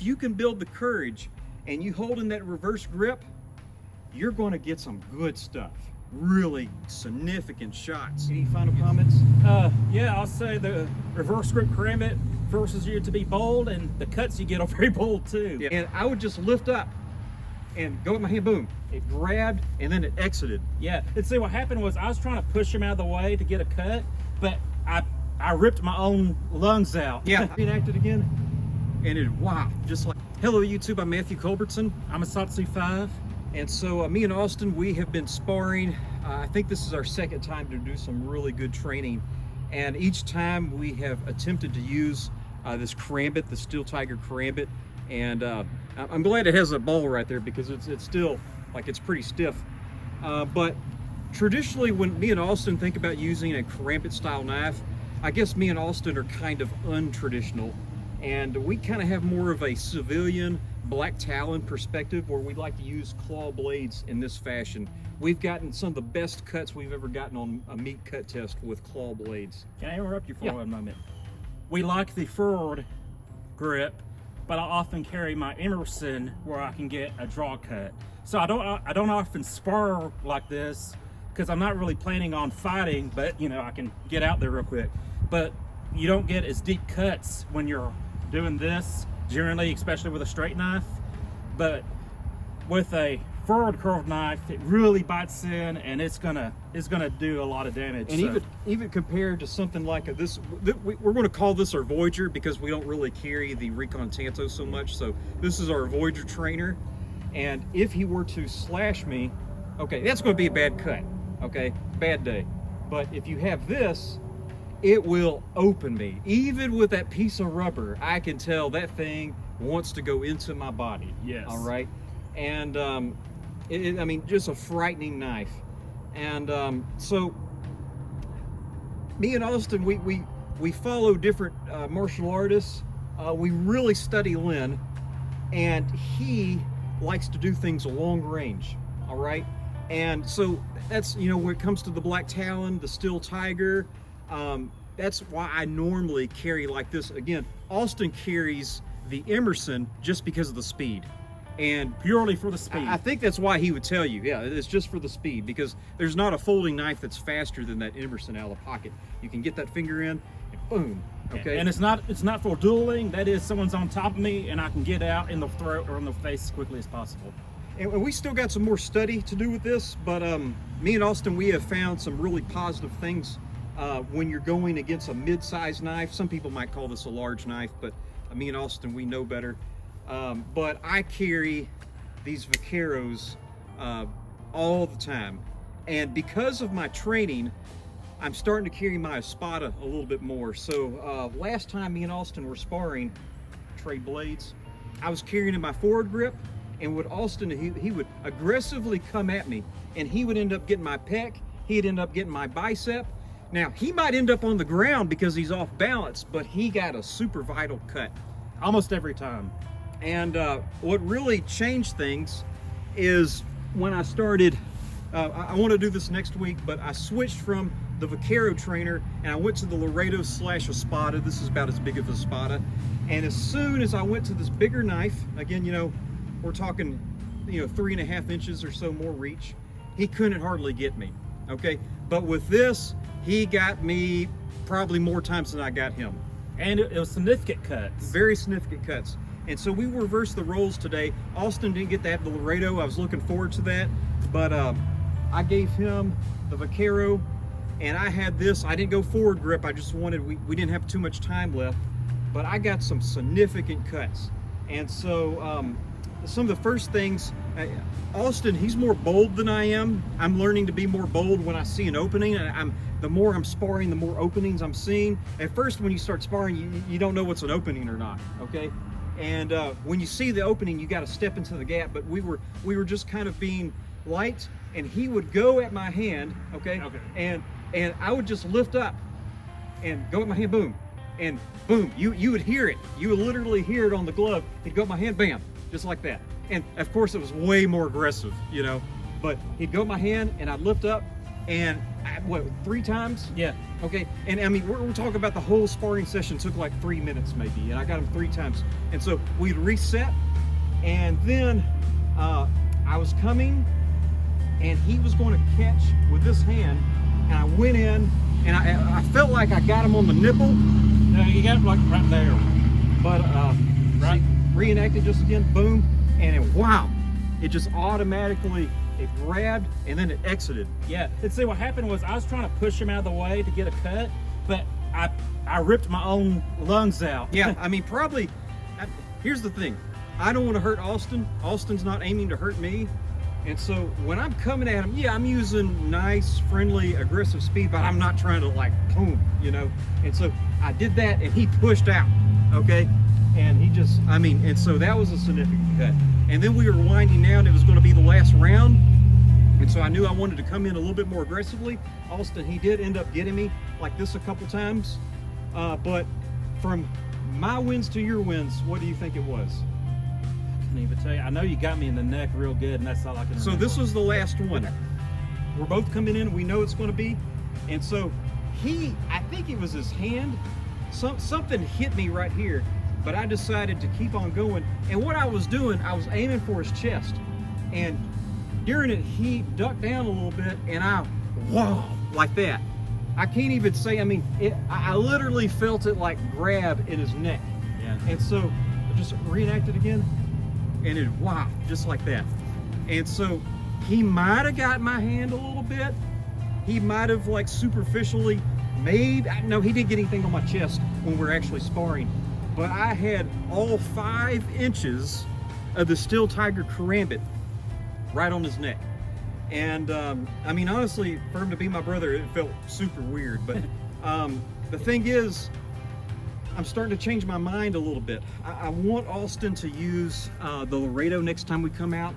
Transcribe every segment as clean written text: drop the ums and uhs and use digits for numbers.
if you can build the courage and you hold in that reverse grip, you're going to get some good stuff. Really significant shots. Any final comments? Yeah, I'll say the reverse grip Karambit forces you to be bold, and the cuts you get are very bold too. Yeah. And I would just lift up and go with my hand, boom. It grabbed and then it exited. Yeah, and see what happened was I was trying to push him out of the way to get a cut, but I ripped my own lungs out. Yeah, reenacted again, and it, wow, just like, hello YouTube, I'm Matthew Culbertson. I'm a Satsu 5. And so me and Austin, we have been sparring. I think this is our second time to do some really good training. And each time we have attempted to use this Karambit, the Steel Tiger Karambit. And I'm glad it has a ball right there because it's still, like, it's pretty stiff. But traditionally when me and Austin think about using a Karambit style knife, I guess me and Austin are kind of untraditional. And we kind of have more of a civilian black talon perspective where we'd like to use claw blades in this fashion. We've gotten some of the best cuts we've ever gotten on a meat cut test with claw blades. Can I interrupt you for 1 moment? We like the forward grip, but I often carry my Emerson where I can get a draw cut. So I don't often spar like this because I'm not really planning on fighting, but you know, I can get out there real quick. But you don't get as deep cuts when you're doing this, generally, especially with a straight knife. But with a forward curved knife, it really bites in and it's gonna do a lot of damage. And even compared to something like we're going to call this our Voyager because we don't really carry the Recon Tanto so much. So this is our Voyager trainer, and if he were to slash me, okay, that's going to be a bad cut, okay, bad day. But if you have this, it will open me. Even with that piece of rubber, I can tell that thing wants to go into my body. Yes. All right. And I mean, just a frightening knife. And so me and Austin, we follow different martial artists. We really study Lin, and he likes to do things long range. All right. And so that's, you know, when it comes to the black talon, the Steel Tiger, that's why I normally carry like this. Again, Austin carries the Emerson just because of the speed, and purely for the speed. I think that's why he would tell you, yeah, it's just for the speed, because there's not a folding knife that's faster than that Emerson out of the pocket. You can get that finger in and boom. Okay. And it's not for dueling. That is, someone's on top of me and I can get out in the throat or in the face as quickly as possible. And we still got some more study to do with this, but me and Austin, we have found some really positive things when you're going against a mid-sized knife. Some people might call this a large knife, but me and Austin, we know better. But I carry these Vaqueros all the time, and because of my training, I'm starting to carry my Espada a little bit more. So last time me and Austin were sparring, trade blades, I was carrying in my forward grip, and with Austin, he would aggressively come at me, and he would end up getting my pec, he'd end up getting my bicep. Now, he might end up on the ground because he's off balance, but he got a super vital cut. Almost every time. And what really changed things is when I started, I want to do this next week, but I switched from the Vaquero trainer and I went to the Laredo / Espada. This is about as big of a Espada. And as soon as I went to this bigger knife, again, you know, we're talking, you know, 3.5 inches or so more reach, he couldn't hardly get me, okay? But with this, he got me probably more times than I got him. And it was significant cuts. Very significant cuts. And so we reversed the roles today. Austin didn't get that, the Laredo. I was looking forward to that. But I gave him the Vaquero, and I had this. I didn't go forward grip. I just wanted, we didn't have too much time left. But I got some significant cuts. And so some of the first things, Austin, he's more bold than I am. I'm learning to be more bold when I see an opening. And the more I'm sparring, the more openings I'm seeing. At first, when you start sparring, you don't know what's an opening or not, okay? And when you see the opening, you got to step into the gap. But we were just kind of being light, and he would go at my hand, okay? And I would just lift up and go at my hand, boom, and boom. You would hear it. You would literally hear it on the glove. He'd go at my hand, bam, just like that. And of course, it was way more aggressive, you know. But he'd go at my hand, and I'd lift up, And what, 3 times? Yeah. Okay, and I mean, we're talking about the whole sparring session took like 3 minutes maybe, and I got him 3 times. And so we'd reset, and then I was coming, and he was going to catch with this hand, and I went in, and I felt like I got him on the nipple. No, you got him like right there. But Right. reenacted just again, boom, and it, wow, it just automatically, it grabbed and then it exited. Yeah. And see, what happened was I was trying to push him out of the way to get a cut, but I ripped my own lungs out. Yeah, I mean, probably, here's the thing. I don't want to hurt Austin. Austin's not aiming to hurt me. And so when I'm coming at him, yeah, I'm using nice, friendly, aggressive speed, but I'm not trying to like, boom, you know? And so I did that and he pushed out, okay? And he just, I mean, and so that was a significant cut. And then we were winding down. It was going to be the last round. And so I knew I wanted to come in a little bit more aggressively. Austin, he did end up getting me like this a couple times. But from my wins to your wins, what do you think it was? I can't even tell you. I know you got me in the neck real good, and that's all I can remember. So this was the last one. We're both coming in, we know it's going to be. And so I think it was his hand, something hit me right here, but I decided to keep on going. And what I was doing, I was aiming for his chest. And during it, he ducked down a little bit, and wow, like that. I can't even say, I mean, I literally felt it like grab in his neck. Yeah. And so I just reenacted again, and it, wow, just like that. And so he might have got my hand a little bit. He might have like superficially made, no, he didn't get anything on my chest when we were actually sparring, but I had all 5 inches of the Steel Tiger Karambit right on his neck. And I mean, honestly, for him to be my brother, it felt super weird. But the thing is, I'm starting to change my mind a little bit. I want Austin to use the Laredo next time we come out,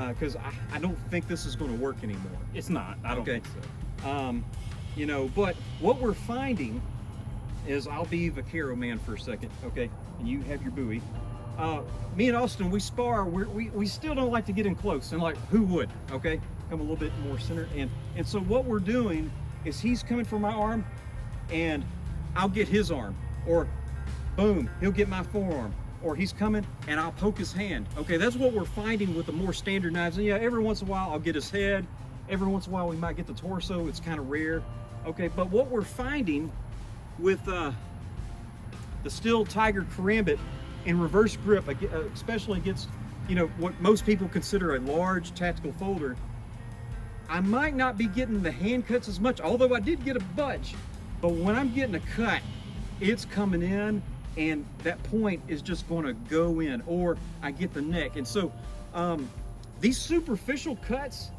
because I don't think this is going to work anymore. It's not. I don't think so. You know, but what we're finding is, I'll be vaquero man for a second, okay? And you have your buoy. Me and Austin, we spar. We still don't like to get in close, and like, who would? Okay, come a little bit more centered. And so what we're doing is, he's coming for my arm, and I'll get his arm, or boom, he'll get my forearm, or he's coming and I'll poke his hand. Okay, that's what we're finding with the more standard knives. And yeah, every once in a while I'll get his head. Every once in a while we might get the torso. It's kind of rare. Okay, but what we're finding with the Steel Tiger Karambit in reverse grip, especially against, you know, what most people consider a large tactical folder, I might not be getting the hand cuts as much, although I did get a budge. But when I'm getting a cut, it's coming in, and that point is just going to go in, or I get the neck. And so these superficial cuts,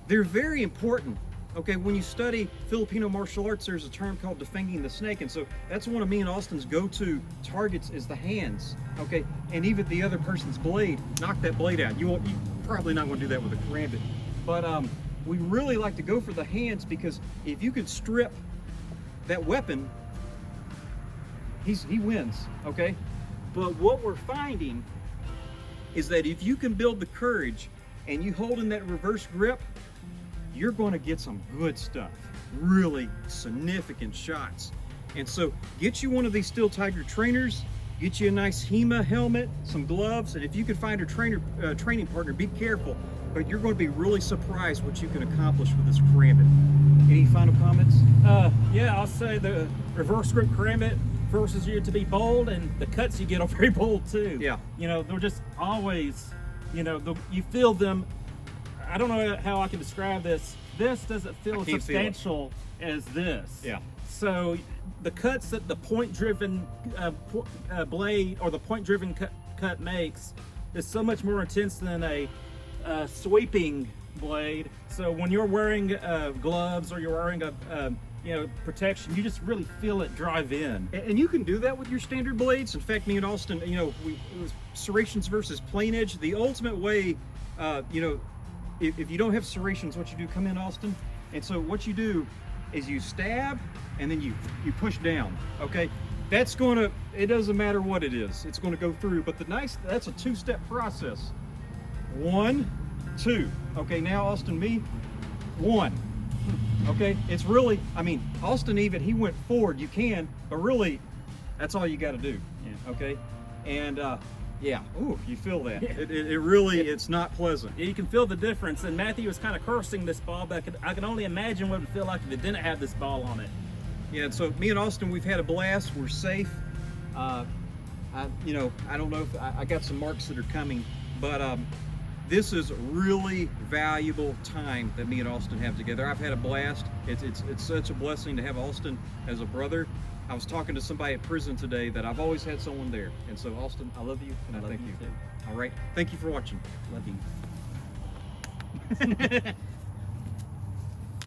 they're very important. Okay, when you study Filipino martial arts, there's a term called defanging the snake, and so that's one of me and Austin's go-to targets, is the hands. Okay, and even the other person's blade, knock that blade out. You probably not going to do that with a Karambit, but we really like to go for the hands, because if you could strip that weapon, he wins. Okay, but what we're finding is that if you can build the courage and you hold in that reverse grip, you're going to get some good stuff, really significant shots. And so get you one of these Steel Tiger trainers, get you a nice HEMA helmet, some gloves, and if you can find a training partner, be careful, but you're going to be really surprised what you can accomplish with this Karambit. Any final comments? Yeah, I'll say the reverse grip Karambit forces you to be bold, and the cuts you get are very bold too. Yeah. You know, they're just always, you know, you feel them. I don't know how I can describe this. This doesn't feel as substantial as this. Yeah. So the cuts that the point-driven blade, or the point-driven cut makes, is so much more intense than a sweeping blade. So when you're wearing gloves, or you're wearing a protection, you just really feel it drive in. And you can do that with your standard blades. In fact, me and Austin, you know, it was serrations versus plain edge. The ultimate way, you know, if you don't have serrations, what you do, come in, Austin, and so what you do is you stab, and then you push down. Okay, that's gonna, it doesn't matter what it is, it's gonna go through. But that's a 2-step process. 1, 2. Okay, now Austin, me, 1, Okay, it's really, I mean, Austin even, he went forward, you can, but really, that's all you got to do. Yeah. Okay, and yeah, ooh, you feel that. Yeah. It really, it's not pleasant. You can feel the difference, and Matthew was kind of cursing this ball, but I can only imagine what it would feel like if it didn't have this ball on it. Yeah, and so me and Austin, we've had a blast. We're safe. You know, I don't know if I got some marks that are coming, but this is really valuable time that me and Austin have together. I've had a blast. It's such a blessing to have Austin as a brother. I was talking to somebody at prison today that I've always had someone there. And so Austin, I love you and I love thank you you. too. All right. Thank you for watching. Love you.